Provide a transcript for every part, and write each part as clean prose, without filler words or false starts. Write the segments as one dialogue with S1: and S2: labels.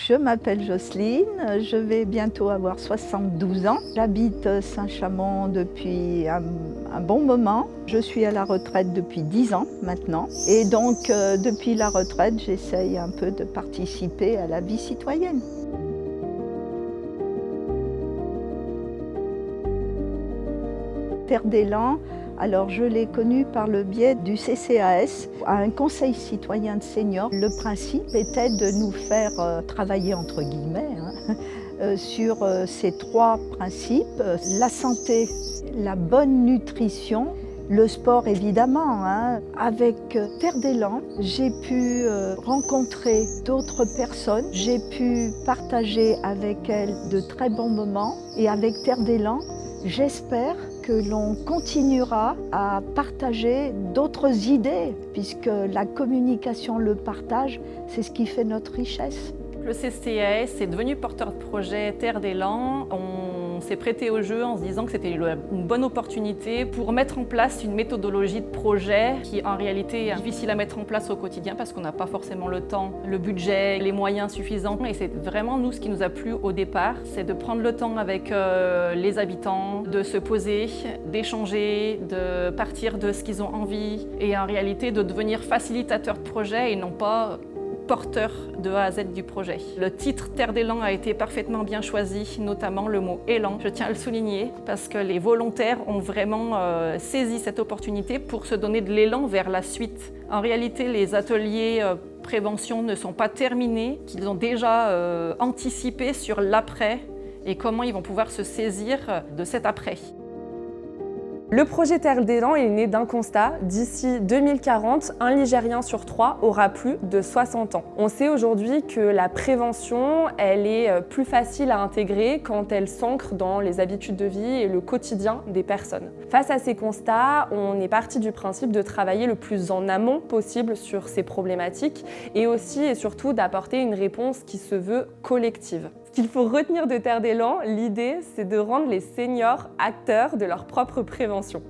S1: Je m'appelle Jocelyne, je vais bientôt avoir 72 ans. J'habite Saint-Chamond depuis un bon moment. Je suis à la retraite depuis 10 ans maintenant. Et donc, depuis la retraite, j'essaye un peu de participer à la vie citoyenne. Terre d'Élan, alors je l'ai connue par le biais du CCAS, un conseil citoyen de seniors. Le principe était de nous faire travailler entre guillemets sur ces trois principes, la santé, la bonne nutrition, le sport évidemment. Avec Terre d'Élan, j'ai pu rencontrer d'autres personnes, j'ai pu partager avec elles de très bons moments et avec Terre d'Élan, j'espère que l'on continuera à partager d'autres idées, puisque la communication, le partage, c'est ce qui fait notre richesse.
S2: Le CCAS est devenu porteur de projet Terre d'Élan. On s'est prêté au jeu en se disant que c'était une bonne opportunité pour mettre en place une méthodologie de projet qui en réalité est difficile à mettre en place au quotidien parce qu'on n'a pas forcément le temps, le budget, les moyens suffisants. Et c'est vraiment nous ce qui nous a plu au départ, c'est de prendre le temps avec les habitants, de se poser, d'échanger, de partir de ce qu'ils ont envie et en réalité de devenir facilitateur de projet et non pas porteur de A à Z du projet. Le titre Terre d'Élan a été parfaitement bien choisi, notamment le mot élan. Je tiens à le souligner parce que les volontaires ont vraiment saisi cette opportunité pour se donner de l'élan vers la suite. En réalité, les ateliers prévention ne sont pas terminés, qu'ils ont déjà anticipé sur l'après et comment ils vont pouvoir se saisir de cet après.
S3: Le projet Terre d'Élan est né d'un constat. D'ici 2040, un Ligérien sur 3 aura plus de 60 ans. On sait aujourd'hui que la prévention, elle est plus facile à intégrer quand elle s'ancre dans les habitudes de vie et le quotidien des personnes. Face à ces constats, on est parti du principe de travailler le plus en amont possible sur ces problématiques et aussi et surtout d'apporter une réponse qui se veut collective. Ce qu'il faut retenir de Terre d'Élan, l'idée, c'est de rendre les seniors acteurs de leur propre prévention.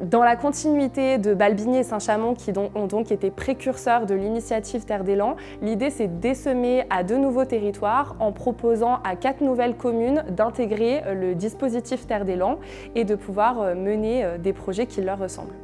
S3: Dans la continuité de Balbigny et Saint-Chamond qui ont donc été précurseurs de l'initiative Terre d'Élan, l'idée c'est d'essaimer à de nouveaux territoires en proposant à 4 nouvelles communes d'intégrer le dispositif Terre d'Élan et de pouvoir mener des projets qui leur ressemblent.